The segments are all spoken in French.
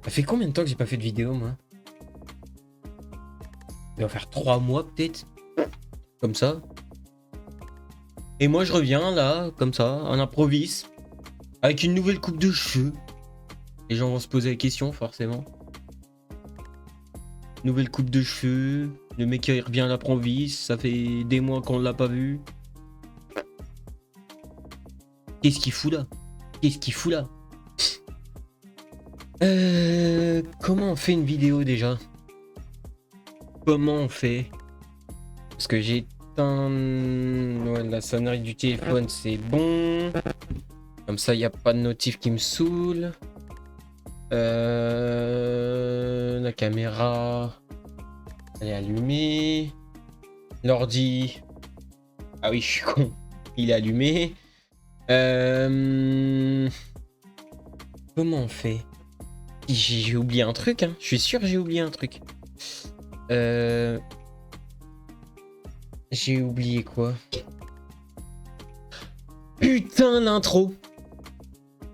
Ça fait combien de temps que j'ai pas fait de vidéo, moi? Il va faire 3 mois, peut-être. Comme ça. Et moi, je reviens, là, comme ça, en improvise. Avec une nouvelle coupe de cheveux. Les gens vont se poser la question, forcément. Nouvelle coupe de cheveux. Le mec il revient à l'improviste. Ça fait des mois qu'on l'a pas vu. Qu'est-ce qu'il fout là? Qu'est-ce qu'il fout là? Comment on fait une vidéo déjà? Comment on fait? Parce que j'ai éteint... Ouais, la sonnerie du téléphone, c'est bon. Comme ça, il n'y a pas de notif qui me saoule. La caméra... Elle est allumée. L'ordi... Ah oui, je suis con. Il est allumé. Comment on fait? J'ai oublié un truc, hein. Je suis sûr que j'ai oublié un truc. J'ai oublié quoi? Putain, l'intro.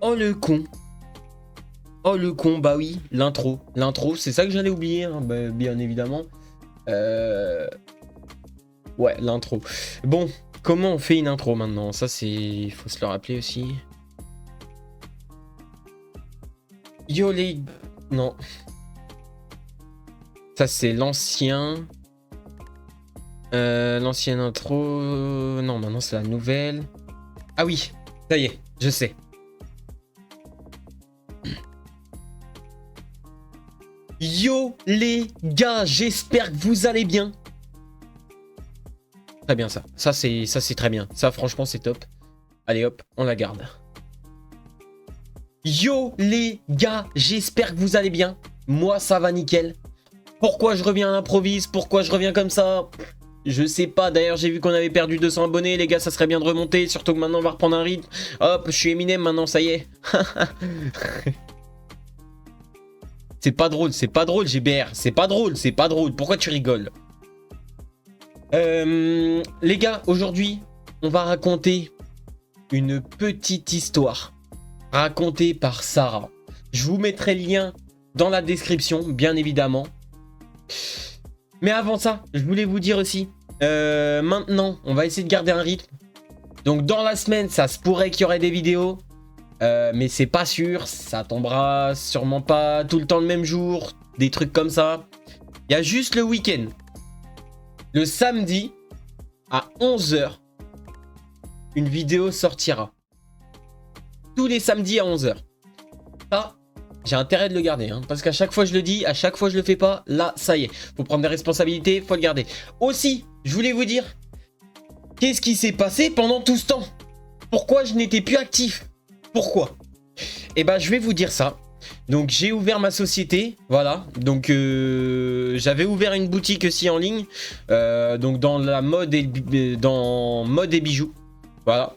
Oh le con. Oh le con, bah oui, l'intro. L'intro, c'est ça que j'allais oublier, hein, bah, bien évidemment. Ouais, l'intro. Bon, comment on fait une intro maintenant? Ça, c'est... Il faut se le rappeler aussi. Yo les... Non. Ça, c'est l'ancien. L'ancienne intro... Non, maintenant, c'est la nouvelle. Ah oui, ça y est, je sais. Yo les gars, j'espère que vous allez bien. Très bien ça. Ça c'est très bien. Ça franchement c'est top. Allez hop, on la garde. Yo les gars, j'espère que vous allez bien. Moi ça va nickel. Pourquoi je reviens à l'improviste? Pourquoi je reviens comme ça? Je sais pas, d'ailleurs j'ai vu qu'on avait perdu 200 abonnés, les gars, ça serait bien de remonter, surtout que maintenant on va reprendre un rythme. Hop, je suis Eminem maintenant, ça y est. C'est pas drôle, GBR, c'est pas drôle, pourquoi tu rigoles? Les gars, aujourd'hui, on va raconter une petite histoire racontée par Sarah. Je vous mettrai le lien dans la description, bien évidemment. Mais avant ça, je voulais vous dire aussi, maintenant, on va essayer de garder un rythme. Donc dans la semaine, ça se pourrait qu'il y aurait des vidéos. Mais c'est pas sûr, ça tombera sûrement pas tout le temps le même jour, des trucs comme ça. Il y a juste le week-end. Le samedi, à 11 h, une vidéo sortira. Tous les samedis à 11 h. Ça, j'ai intérêt de le garder, hein, parce qu'à chaque fois je le dis, à chaque fois je le fais pas, là, ça y est. Faut prendre des responsabilités, faut le garder. Aussi, je voulais vous dire, qu'est-ce qui s'est passé pendant tout ce temps? Pourquoi je n'étais plus actif? Pourquoi? Eh ben, je vais vous dire ça. Donc, j'ai ouvert ma société, voilà. Donc, j'avais ouvert une boutique aussi en ligne, donc dans la mode et bijoux, voilà.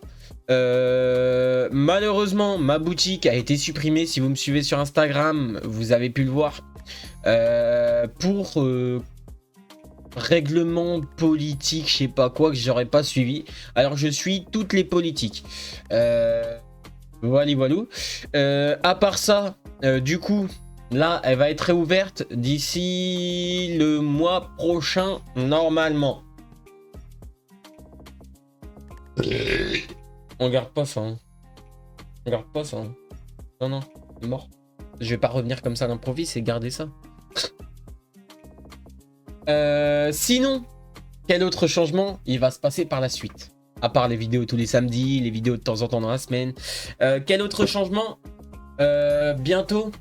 Malheureusement, ma boutique a été supprimée. Si vous me suivez sur Instagram, vous avez pu le voir. Pour règlement politique, je sais pas quoi, que j'aurais pas suivi. Alors, je suis toutes les politiques. Voilà, voilà. À part ça, du coup, là, elle va être réouverte d'ici le mois prochain, normalement. On garde pas ça. Hein. On garde pas ça. Hein. Non, non, mort. Je vais pas revenir comme ça à l'improviste et garder ça. Sinon, quel autre changement il va se passer par la suite? À part les vidéos tous les samedis, les vidéos de temps en temps dans la semaine. Quel autre changement? Bientôt,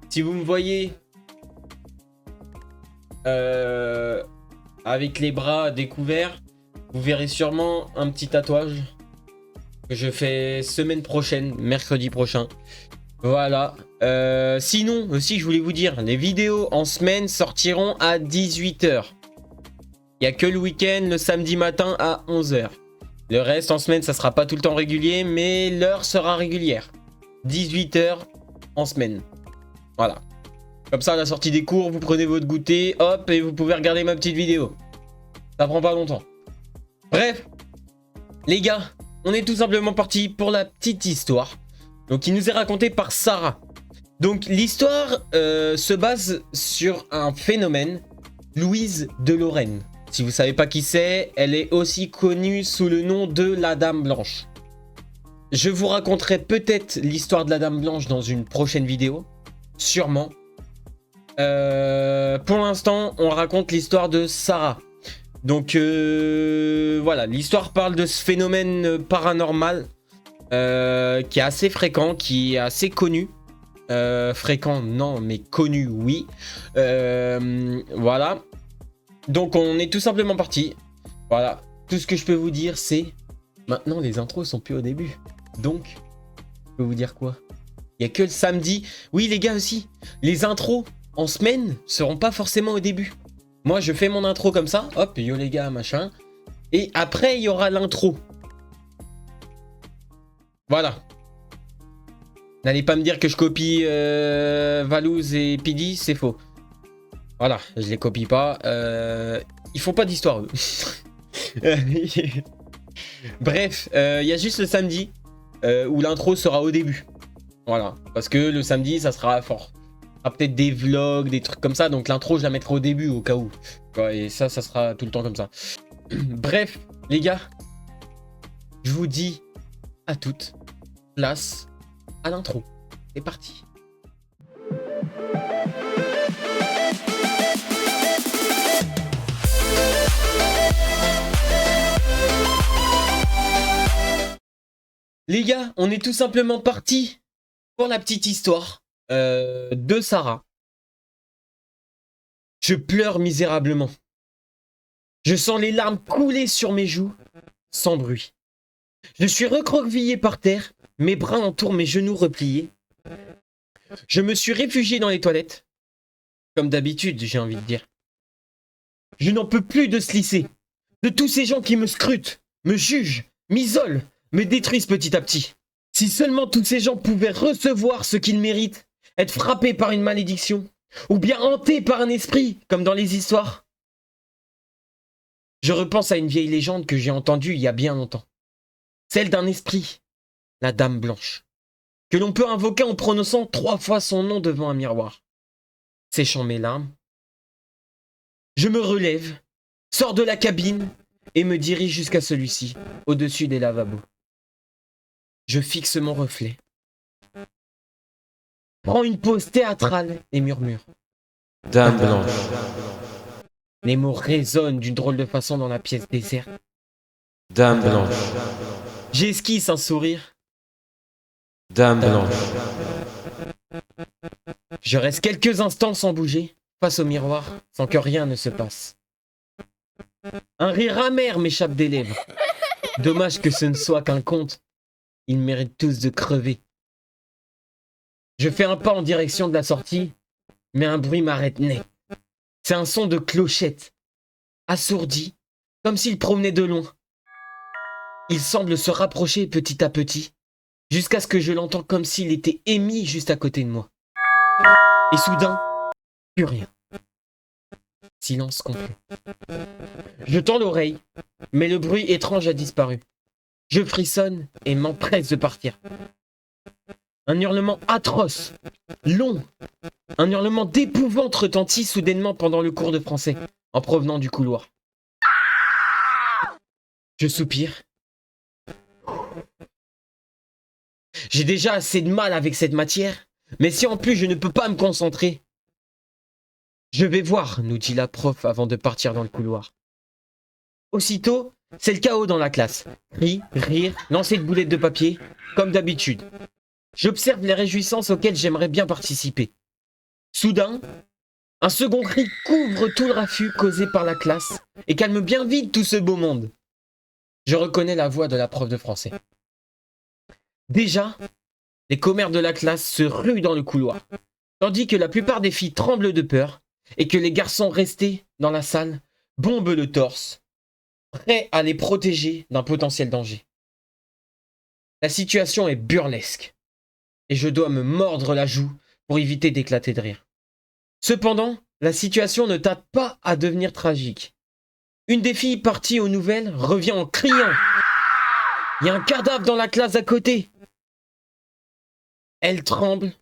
si vous me voyez avec les bras découverts, vous verrez sûrement un petit tatouage que je fais semaine prochaine, mercredi prochain. Voilà. Sinon, aussi, je voulais vous dire, les vidéos en semaine sortiront à 18 h. Il n'y a que le week-end, le samedi matin à 11 h. Le reste en semaine, ça sera pas tout le temps régulier, mais l'heure sera régulière. 18 h en semaine. Voilà. Comme ça, à la sortie des cours, vous prenez votre goûter, hop, et vous pouvez regarder ma petite vidéo. Ça prend pas longtemps. Bref, les gars, on est tout simplement parti pour la petite histoire. Donc, qui nous est racontée par Sarah. Donc l'histoire se base sur un phénomène, Louise de Lorraine. Si vous savez pas qui c'est, elle est aussi connue sous le nom de la Dame Blanche. Je vous raconterai peut-être l'histoire de la Dame Blanche dans une prochaine vidéo, sûrement. Pour l'instant, on raconte l'histoire de Sarah. Donc voilà, l'histoire parle de ce phénomène paranormal qui est assez fréquent, qui est assez connu. Fréquent, non, mais connu, oui. Voilà. Donc on est tout simplement parti. Voilà. Tout ce que je peux vous dire, c'est... Maintenant, les intros sont plus au début. Donc, je peux vous dire quoi? Il n'y a que le samedi. Oui, les gars aussi. Les intros en semaine seront pas forcément au début. Moi, je fais mon intro comme ça. Hop, yo les gars, machin. Et après, il y aura l'intro. Voilà. N'allez pas me dire que je copie Valouz et Pidi, c'est faux. Voilà, je les copie pas. Ils font pas d'histoire, eux. Bref, il y a juste le samedi où l'intro sera au début. Voilà, parce que le samedi, ça sera fort. Il y aura peut-être des vlogs, des trucs comme ça, donc l'intro, je la mettrai au début, au cas où. Ouais, et ça sera tout le temps comme ça. Bref, les gars, je vous dis à toutes, place à l'intro. C'est parti. Les gars, on est tout simplement parti pour la petite histoire de Sarah. Je pleure misérablement. Je sens les larmes couler sur mes joues, sans bruit. Je suis recroquevillé par terre, mes bras entourent mes genoux repliés. Je me suis réfugié dans les toilettes. Comme d'habitude, j'ai envie de dire. Je n'en peux plus de ce lycée. De tous ces gens qui me scrutent, me jugent, m'isolent, me détruisent petit à petit. Si seulement tous ces gens pouvaient recevoir ce qu'ils méritent, être frappés par une malédiction, ou bien hantés par un esprit, comme dans les histoires. Je repense à une vieille légende que j'ai entendue il y a bien longtemps. Celle d'un esprit, la Dame Blanche, que l'on peut invoquer en prononçant 3 fois son nom devant un miroir. Séchant mes larmes, je me relève, sors de la cabine et me dirige jusqu'à celui-ci, au-dessus des lavabos. Je fixe mon reflet, prends une pose théâtrale et murmure. Dame Blanche. Les mots résonnent d'une drôle de façon dans la pièce déserte. Dame Blanche. J'esquisse un sourire. Dame Blanche. Je reste quelques instants sans bouger, face au miroir, sans que rien ne se passe. Un rire amer m'échappe des lèvres. Dommage que ce ne soit qu'un conte. Ils méritent tous de crever. Je fais un pas en direction de la sortie, mais un bruit m'arrête net. C'est un son de clochette, assourdi, comme s'il provenait de loin. Il semble se rapprocher petit à petit, jusqu'à ce que je l'entende comme s'il était émis juste à côté de moi. Et soudain, plus rien. Silence complet. Je tends l'oreille, mais le bruit étrange a disparu. Je frissonne et m'empresse de partir. Un hurlement atroce, long, un hurlement d'épouvante retentit soudainement pendant le cours de français, en provenant du couloir. Je soupire. J'ai déjà assez de mal avec cette matière, mais si en plus je ne peux pas me concentrer... Je vais voir, nous dit la prof avant de partir dans le couloir. Aussitôt, c'est le chaos dans la classe. Cris, rire, lancer de boulettes de papier, comme d'habitude. J'observe les réjouissances auxquelles j'aimerais bien participer. Soudain, un second cri couvre tout le raffut causé par la classe et calme bien vite tout ce beau monde. Je reconnais la voix de la prof de français. Déjà, les commères de la classe se ruent dans le couloir, tandis que la plupart des filles tremblent de peur et que les garçons restés dans la salle bombent le torse, prêts à les protéger d'un potentiel danger. La situation est burlesque et je dois me mordre la joue pour éviter d'éclater de rire. Cependant, la situation ne tarde pas à devenir tragique. Une des filles parties aux nouvelles revient en criant. Il y a un cadavre dans la classe à côté. Elle tremble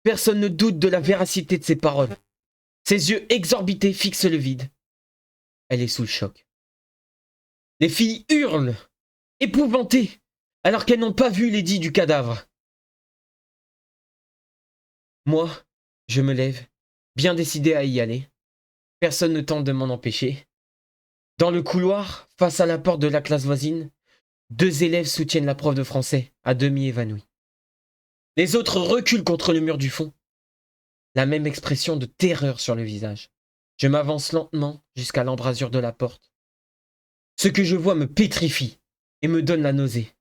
Personne ne doute de la véracité de ses paroles. Ses yeux exorbités fixent le vide. Elle est sous le choc. Les filles hurlent, épouvantées, alors qu'elles n'ont pas vu l'édit du cadavre. Moi, je me lève, bien décidé à y aller. Personne ne tente de m'en empêcher. Dans le couloir, face à la porte de la classe voisine, 2 élèves soutiennent la prof de français, à demi évanouie. Les autres reculent contre le mur du fond. La même expression de terreur sur le visage. Je m'avance lentement jusqu'à l'embrasure de la porte. Ce que je vois me pétrifie et me donne la nausée.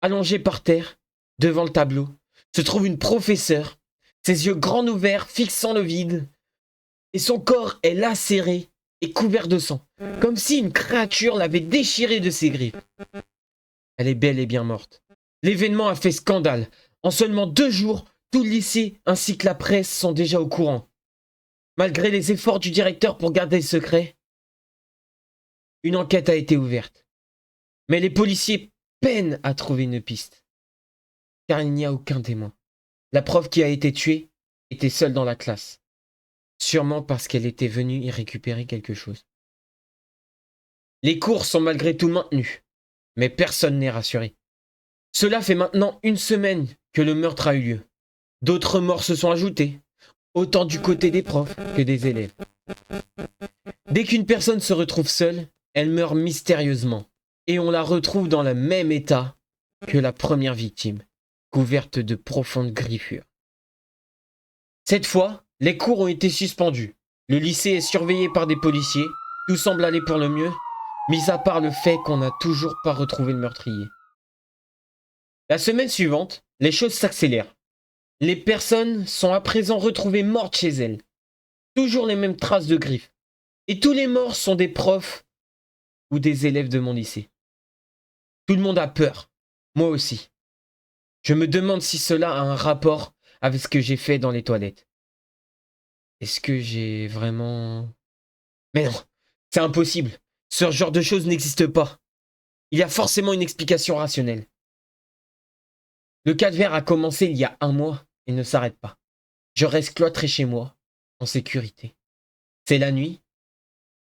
Allongée par terre, devant le tableau, se trouve une professeure, ses yeux grands ouverts fixant le vide, et son corps est lacéré et couvert de sang, comme si une créature l'avait déchiré de ses griffes. Elle est bel et bien morte. L'événement a fait scandale. En seulement 2 jours, tout le lycée ainsi que la presse sont déjà au courant. Malgré les efforts du directeur pour garder le secret, une enquête a été ouverte. Mais les policiers peinent à trouver une piste. Car il n'y a aucun témoin. La prof qui a été tuée était seule dans la classe. Sûrement parce qu'elle était venue y récupérer quelque chose. Les cours sont malgré tout maintenus. Mais personne n'est rassuré. Cela fait maintenant 1 semaine que le meurtre a eu lieu. D'autres morts se sont ajoutés, autant du côté des profs que des élèves. Dès qu'une personne se retrouve seule, elle meurt mystérieusement, et on la retrouve dans le même état que la première victime, couverte de profondes griffures. Cette fois, les cours ont été suspendus. Le lycée est surveillé par des policiers, tout semble aller pour le mieux, mis à part le fait qu'on n'a toujours pas retrouvé le meurtrier. La semaine suivante, les choses s'accélèrent. Les personnes sont à présent retrouvées mortes chez elles. Toujours les mêmes traces de griffes. Et tous les morts sont des profs ou des élèves de mon lycée. Tout le monde a peur. Moi aussi. Je me demande si cela a un rapport avec ce que j'ai fait dans les toilettes. Est-ce que j'ai vraiment... Mais non, c'est impossible. Ce genre de choses n'existe pas. Il y a forcément une explication rationnelle. Le calvaire a commencé il y a 1 mois et ne s'arrête pas. Je reste cloîtré chez moi, en sécurité. C'est la nuit.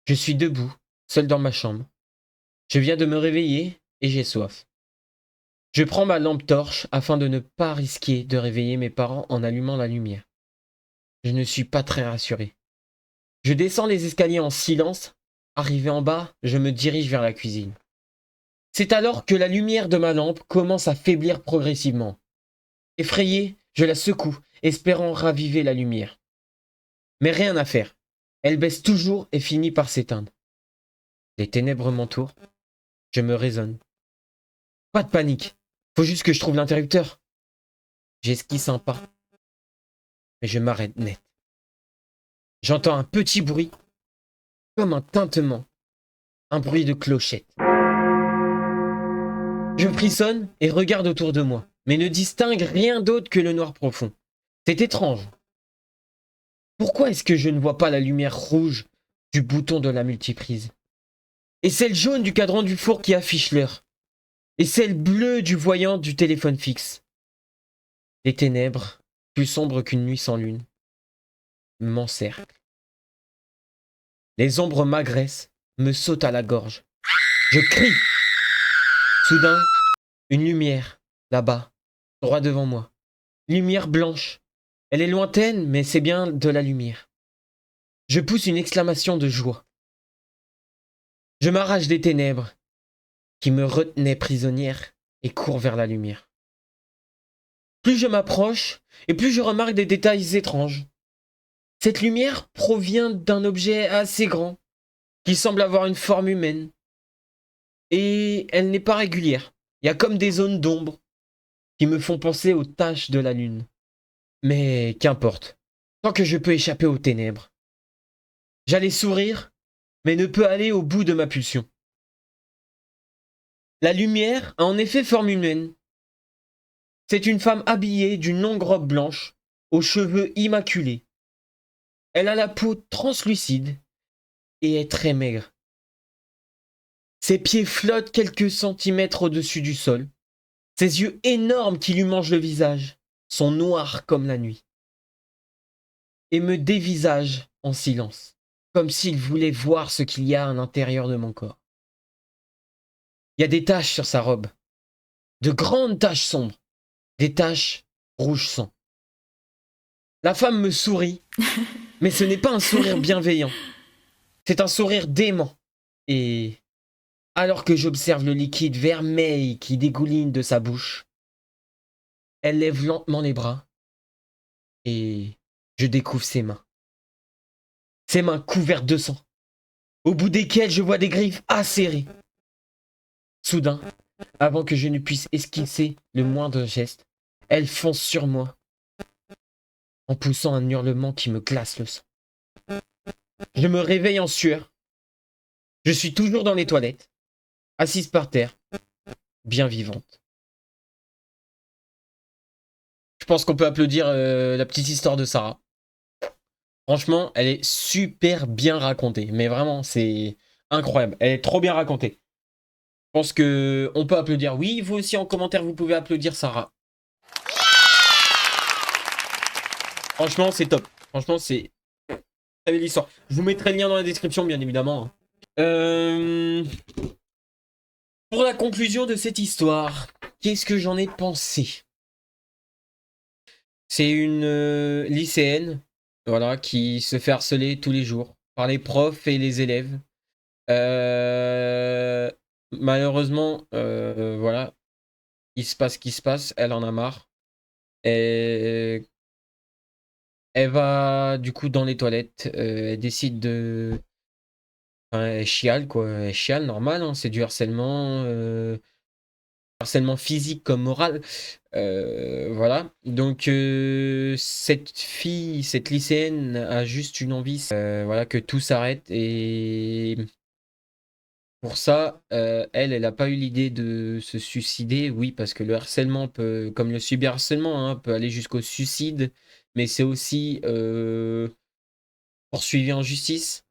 Je suis debout, seul dans ma chambre. Je viens de me réveiller et j'ai soif. Je prends ma lampe torche afin de ne pas risquer de réveiller mes parents en allumant la lumière. Je ne suis pas très rassuré. Je descends les escaliers en silence. Arrivé en bas, je me dirige vers la cuisine. C'est alors que la lumière de ma lampe commence à faiblir progressivement. Effrayé, je la secoue, espérant raviver la lumière. Mais rien à faire. Elle baisse toujours et finit par s'éteindre. Les ténèbres m'entourent. Je me raisonne. Pas de panique. Faut juste que je trouve l'interrupteur. J'esquisse un pas. Mais je m'arrête net. J'entends un petit bruit, comme un tintement. Un bruit de clochette. Je frissonne et regarde autour de moi, mais ne distingue rien d'autre que le noir profond. C'est étrange. Pourquoi est-ce que je ne vois pas la lumière rouge du bouton de la multiprise? Et celle jaune du cadran du four qui affiche l'heure? Et celle bleue du voyant du téléphone fixe? Les ténèbres, plus sombres qu'une nuit sans lune, m'encerclent. Les ombres m'agressent, me sautent à la gorge. Je crie. Soudain, une lumière, là-bas, droit devant moi. Lumière blanche. Elle est lointaine, mais c'est bien de la lumière. Je pousse une exclamation de joie. Je m'arrache des ténèbres qui me retenaient prisonnière et cours vers la lumière. Plus je m'approche, et plus je remarque des détails étranges. Cette lumière provient d'un objet assez grand, qui semble avoir une forme humaine. Et elle n'est pas régulière. Il y a comme des zones d'ombre qui me font penser aux taches de la lune. Mais qu'importe, tant que je peux échapper aux ténèbres. J'allais sourire, mais ne peux aller au bout de ma pulsion. La lumière a en effet forme humaine. C'est une femme habillée d'une longue robe blanche, aux cheveux immaculés. Elle a la peau translucide et est très maigre. Ses pieds flottent quelques centimètres au-dessus du sol. Ses yeux énormes qui lui mangent le visage sont noirs comme la nuit. et me dévisage en silence, comme s'il voulait voir ce qu'il y a à l'intérieur de mon corps. Il y a des taches sur sa robe, de grandes taches sombres, des taches rouge sang. La femme me sourit, mais ce n'est pas un sourire bienveillant, c'est un sourire dément. Et alors que j'observe le liquide vermeil qui dégouline de sa bouche, elle lève lentement les bras et je découvre ses mains. Ses mains couvertes de sang, au bout desquelles je vois des griffes acérées. Soudain, avant que je ne puisse esquisser le moindre geste, elle fonce sur moi en poussant un hurlement qui me glace le sang. Je me réveille en sueur. Je suis toujours dans les toilettes, assise par terre, bien vivante. Je pense qu'on peut applaudir la petite histoire de Sarah. Franchement, elle est super bien racontée. Mais vraiment, c'est incroyable. Elle est trop bien racontée. Je pense que on peut applaudir. Oui, vous aussi en commentaire, vous pouvez applaudir Sarah. Franchement, c'est top. Franchement, c'est très belle histoire. Je vous mettrai le lien dans la description, bien évidemment. Pour la conclusion de cette histoire, qu'est-ce que j'en ai pensé? C'est une lycéenne, voilà, qui se fait harceler tous les jours par les profs et les élèves. Malheureusement, voilà, il se passe ce qui se passe, elle en a marre. Et elle va du coup dans les toilettes, elle décide de... Enfin, elle chiale quoi, elle chiale normal, hein, c'est du harcèlement, harcèlement physique comme moral. Voilà. Donc cette fille, cette lycéenne a juste une envie, voilà, que tout s'arrête. Et pour ça, elle n'a pas eu l'idée de se suicider. Oui, parce que le harcèlement peut, comme le cyberharcèlement, hein, peut aller jusqu'au suicide, mais c'est aussi poursuivi en justice,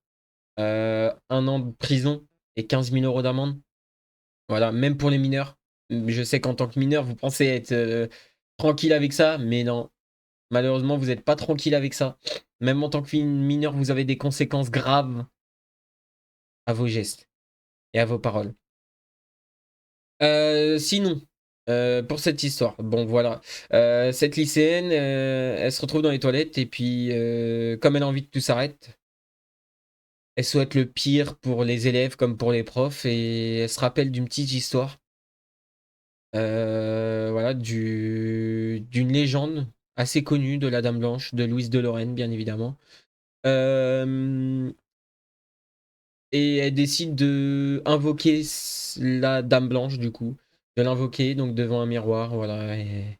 1 an de prison et 15 000 € d'amende. Voilà, même pour les mineurs. Je sais qu'en tant que mineur, vous pensez être tranquille avec ça, mais non. Malheureusement, vous n'êtes pas tranquille avec ça. Même en tant que mineur, vous avez des conséquences graves à vos gestes et à vos paroles. Sinon, pour cette histoire, bon voilà. Cette lycéenne, elle se retrouve dans les toilettes et puis, comme elle a envie que tout s'arrête, elle souhaite le pire pour les élèves comme pour les profs et elle se rappelle d'une petite histoire. Voilà, d'une légende assez connue de la Dame Blanche, de Louise de Lorraine, bien évidemment. Et elle décide de invoquer la Dame Blanche, du coup. De l'invoquer, donc devant un miroir, voilà. Et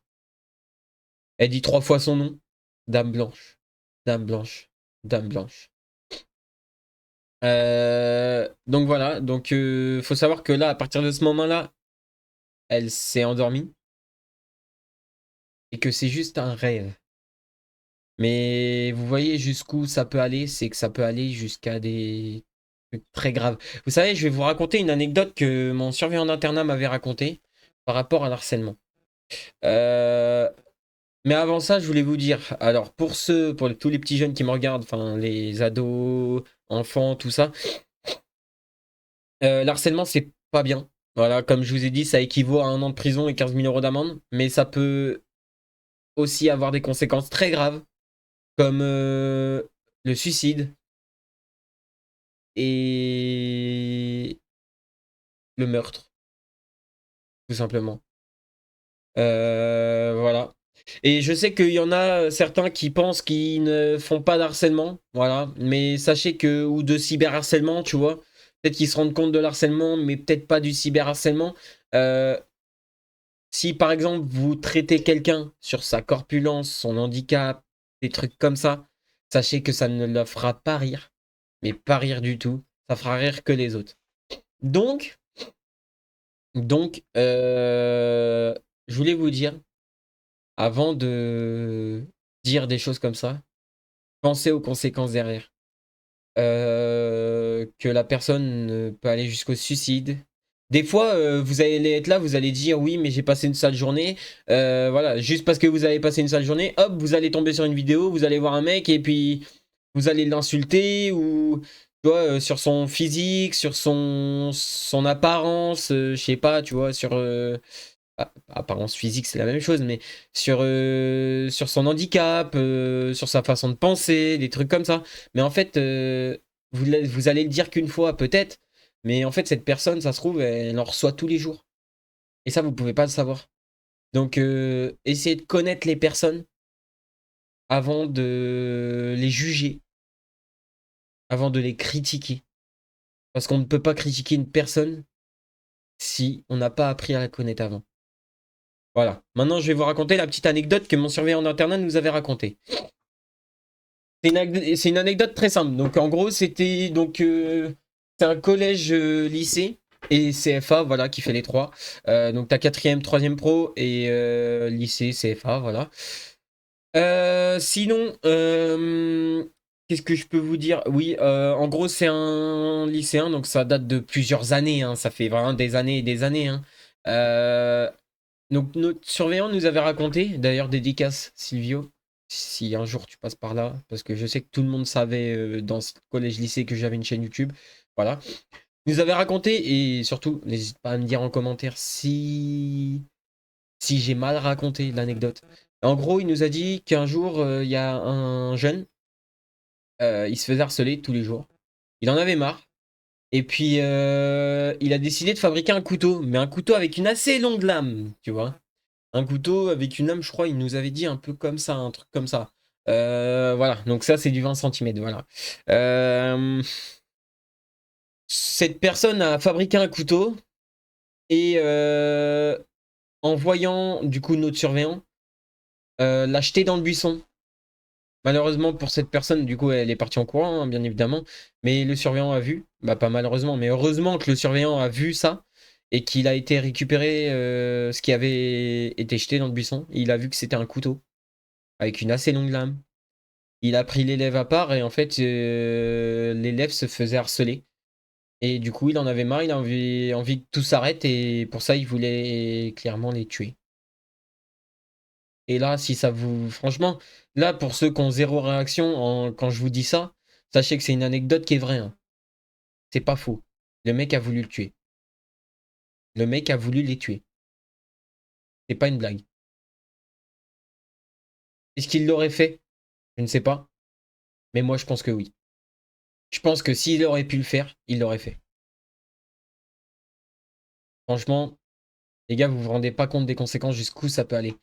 elle dit 3 fois son nom. Dame Blanche, Dame Blanche, Dame Blanche. Donc voilà, donc faut savoir que là, à partir de ce moment-là, elle s'est endormie. Et que c'est juste un rêve. Mais vous voyez jusqu'où ça peut aller, c'est que ça peut aller jusqu'à des trucs très graves. Vous savez, je vais vous raconter une anecdote que mon surveillant d'internat m'avait racontée par rapport à l'harcèlement. Euh, mais avant ça, je voulais vous dire, alors pour tous les petits jeunes qui me regardent, enfin les ados, enfants, tout ça, l'harcèlement c'est pas bien. Voilà, comme je vous ai dit, ça équivaut à 1 an de prison et 15 000 € d'amende, mais ça peut aussi avoir des conséquences très graves, comme le suicide et le meurtre, tout simplement. Voilà. Et je sais qu'il y en a certains qui pensent qu'ils ne font pas d'harcèlement, voilà. Mais sachez que, ou de cyberharcèlement, tu vois. Peut-être qu'ils se rendent compte de l'harcèlement, mais peut-être pas du cyberharcèlement. Euh, Si par exemple vous traitez quelqu'un sur sa corpulence, son handicap, des trucs comme ça, sachez que ça ne la fera pas rire, mais pas rire du tout. Ça fera rire que les autres. Donc, je voulais vous dire, avant de dire des choses comme ça, pensez aux conséquences derrière. Que la personne peut aller jusqu'au suicide, Des fois, vous allez être là, vous allez dire oui, mais j'ai passé une sale journée. Voilà, juste parce que vous avez passé une sale journée, hop, vous allez tomber sur une vidéo, vous allez voir un mec et puis vous allez l'insulter ou tu vois, sur son physique, sur son apparence, je sais pas, tu vois, sur apparence physique, c'est la même chose, mais sur son handicap, sur sa façon de penser, des trucs comme ça. Mais en fait, vous allez le dire qu'une fois, peut-être, mais en fait, cette personne, ça se trouve, elle en reçoit tous les jours. Et ça, vous pouvez pas le savoir. Donc, essayez de connaître les personnes avant de les juger, avant de les critiquer. Parce qu'on ne peut pas critiquer une personne si on n'a pas appris à la connaître avant. Voilà. Maintenant, je vais vous raconter la petite anecdote que mon surveillant d'internat nous avait racontée. C'est une anecdote très simple. Donc, en gros, c'était c'est un collège lycée et CFA, voilà, qui fait les trois. Donc, t'as quatrième, troisième pro et lycée, CFA, voilà. Sinon, qu'est-ce que je peux vous dire? Oui, en gros, c'est un lycéen, donc ça date de plusieurs années, hein, ça fait vraiment des années et des années, hein. Donc notre surveillant nous avait raconté, d'ailleurs dédicace Silvio, si un jour tu passes par là, parce que je sais que tout le monde savait dans ce collège-lycée que j'avais une chaîne YouTube, voilà. Il nous avait raconté, et surtout, n'hésite pas à me dire en commentaire si j'ai mal raconté l'anecdote. En gros, il nous a dit qu'un jour, il y a un jeune, il se faisait harceler tous les jours. Il en avait marre. Et puis, il a décidé de fabriquer un couteau, mais un couteau avec une assez longue lame, tu vois. Un couteau avec une lame, je crois, il nous avait dit un peu comme ça, un truc comme ça. Voilà, donc ça, c'est du 20 cm, voilà. Cette personne a fabriqué un couteau et en voyant, du coup, notre surveillant, l'a jeté dans le buisson. Malheureusement pour cette personne, du coup, elle est partie en courant, hein, bien évidemment. Mais le surveillant a vu, bah pas malheureusement, mais heureusement que le surveillant a vu ça et qu'il a été récupéré ce qui avait été jeté dans le buisson. Il a vu que c'était un couteau avec une assez longue lame. Il a pris l'élève à part et en fait, l'élève se faisait harceler. Et du coup, il en avait marre, il avait envie que tout s'arrête et pour ça, il voulait clairement les tuer. Et là, si ça vous... Franchement, là, pour ceux qui ont zéro réaction quand je vous dis ça, sachez que c'est une anecdote qui est vraie, hein. C'est pas faux. Le mec a voulu le tuer. Le mec a voulu les tuer. C'est pas une blague. Est-ce qu'il l'aurait fait? Je ne sais pas. Mais moi, je pense que oui. Je pense que s'il aurait pu le faire, il l'aurait fait. Franchement, les gars, vous vous rendez pas compte des conséquences jusqu'où ça peut aller.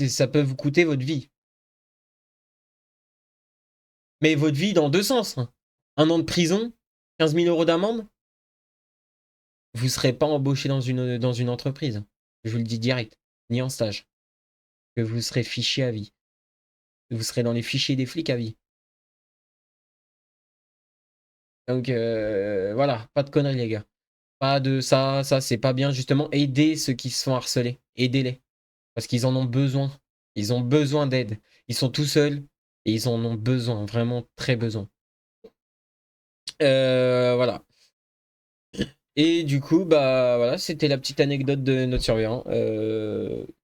Ça peut vous coûter votre vie. Mais votre vie dans deux sens, hein. 1 an de prison, 15 000 euros d'amende, vous ne serez pas embauché dans une entreprise. Je vous le dis direct. Ni en stage. Que vous serez fiché à vie. Vous serez dans les fichiers des flics à vie. Donc voilà, pas de conneries les gars. Pas de ça c'est pas bien justement. Aidez ceux qui se font harceler. Aidez-les. Parce qu'ils en ont besoin. Ils ont besoin d'aide. Ils sont tout seuls et ils en ont besoin, vraiment très besoin. Voilà. Et du coup, bah voilà, c'était la petite anecdote de notre surveillant.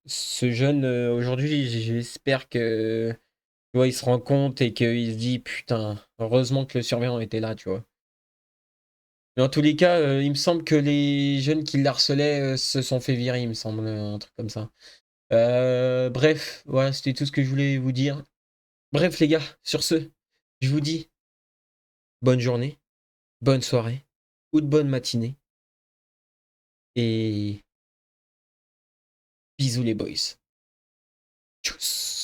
Ce jeune, aujourd'hui, j'espère que tu vois, il se rend compte et qu'il se dit putain, heureusement que le surveillant était là, tu vois. Mais en tous les cas, il me semble que les jeunes qui l'harcelaient se sont fait virer, il me semble, un truc comme ça. Bref, voilà, c'était tout ce que je voulais vous dire. Bref, les gars, sur ce, je vous dis bonne journée, bonne soirée ou de bonne matinée. Et bisous les boys. Tchuss.